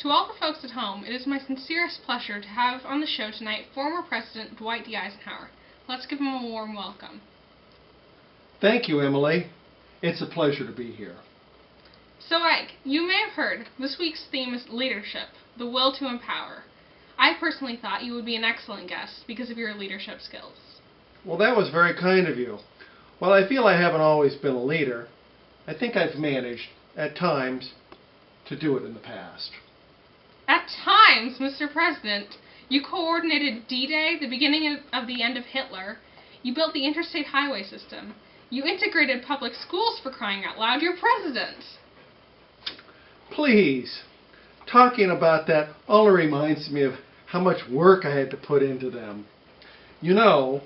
To all the folks at home, it is my sincerest pleasure to have on the show tonight former President Dwight D. Eisenhower. Let's give him a warm welcome. Thank you, Emily. It's a pleasure to be here. So, Ike, you may have heard this week's theme is leadership, the will to empower. I personally thought you would be an excellent guest because of your leadership skills. Well, that was very kind of you. While I feel I haven't always been a leader, I think I've managed, at times, to do it in the past. At times, Mr. President, you coordinated D-Day, the beginning of the end of Hitler. You built the interstate highway system. You integrated public schools, for crying out loud. You're president. Please, talking about that only reminds me of how much work I had to put into them. You know,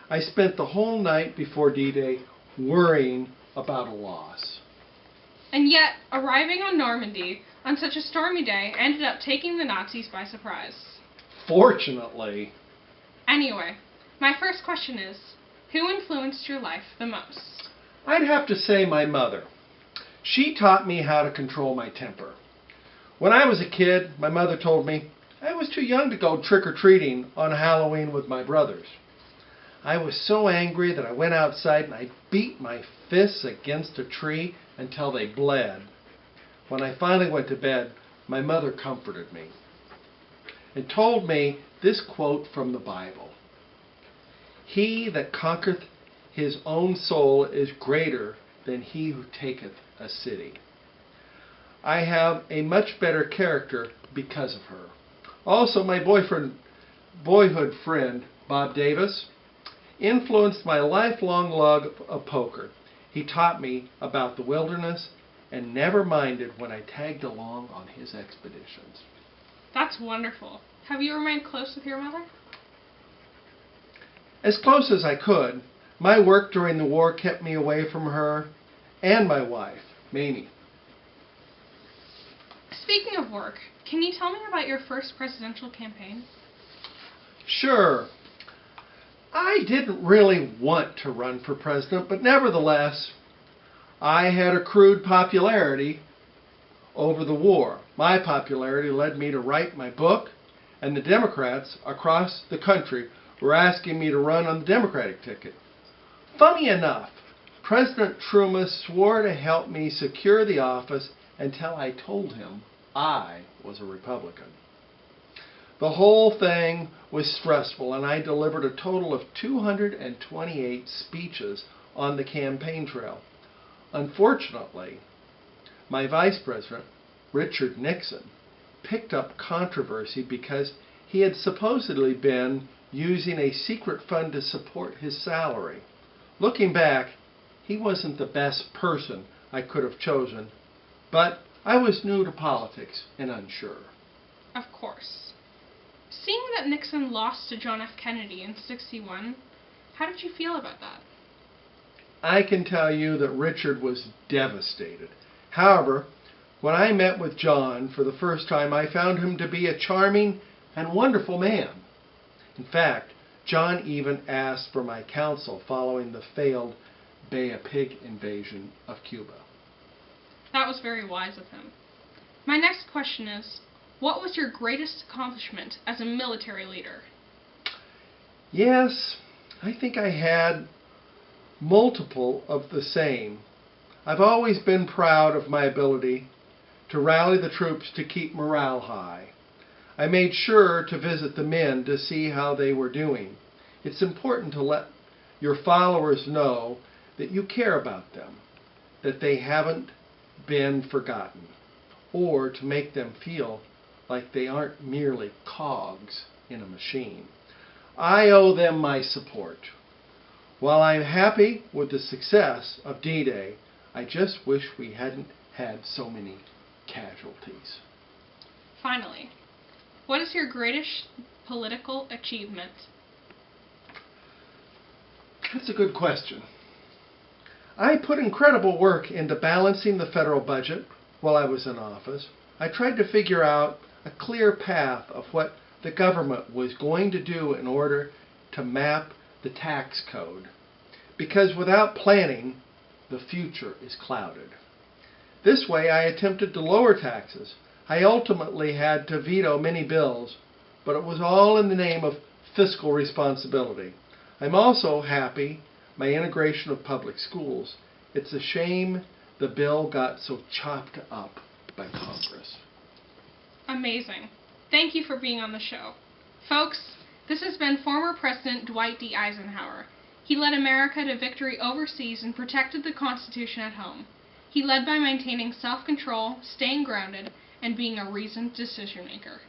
I spent the whole night before D-Day worrying about a loss. And yet, arriving on Normandy on such a stormy day ended up taking the Nazis by surprise. Fortunately. Anyway, my first question is, who influenced your life the most? I'd have to say my mother. She taught me how to control my temper. When I was a kid, my mother told me I was too young to go trick-or-treating on Halloween with my brothers. I was so angry that I went outside and I beat my fists against a tree until they bled. When I finally went to bed, my mother comforted me and told me this quote from the Bible. "He that conquereth his own soul is greater than he who taketh a city." I have a much better character because of her. Also, my boyhood friend, Bob Davis, influenced my lifelong love of poker. He taught me about the wilderness and never minded when I tagged along on his expeditions. That's wonderful. Have you remained close with your mother? As close as I could. My work during the war kept me away from her and my wife, Mamie. Speaking of work, can you tell me about your first presidential campaign? Sure. I didn't really want to run for president, but nevertheless, I had accrued popularity over the war. My popularity led me to write my book, and the Democrats across the country were asking me to run on the Democratic ticket. Funny enough, President Truman swore to help me secure the office until I told him I was a Republican. The whole thing was stressful, and I delivered a total of 228 speeches on the campaign trail. Unfortunately, my vice president, Richard Nixon, picked up controversy because he had supposedly been using a secret fund to support his salary. Looking back, he wasn't the best person I could have chosen, but I was new to politics and unsure. Of course. Seeing that Nixon lost to John F. Kennedy in '61, how did you feel about that? I can tell you that Richard was devastated. However, when I met with John for the first time, I found him to be a charming and wonderful man. In fact, John even asked for my counsel following the failed Bay of Pig invasion of Cuba. That was very wise of him. My next question is, what was your greatest accomplishment as a military leader? Yes, I think I had multiple of the same. I've always been proud of my ability to rally the troops to keep morale high. I made sure to visit the men to see how they were doing. It's important to let your followers know that you care about them, that they haven't been forgotten, or to make them feel like they aren't merely cogs in a machine. I owe them my support. While I'm happy with the success of D-Day, I just wish we hadn't had so many casualties. Finally, what is your greatest political achievement? That's a good question. I put incredible work into balancing the federal budget while I was in office. I tried to figure out a clear path of what the government was going to do in order to map the tax code. Because without planning, the future is clouded. This way, I attempted to lower taxes, I ultimately had to veto many bills, but it was all in the name of fiscal responsibility. I'm also happy my integration of public schools. It's a shame the bill got so chopped up by Congress. Amazing. Thank you for being on the show. Folks, this has been former President Dwight D. Eisenhower. He led America to victory overseas and protected the Constitution at home. He led by maintaining self-control, staying grounded, and being a reasoned decision maker.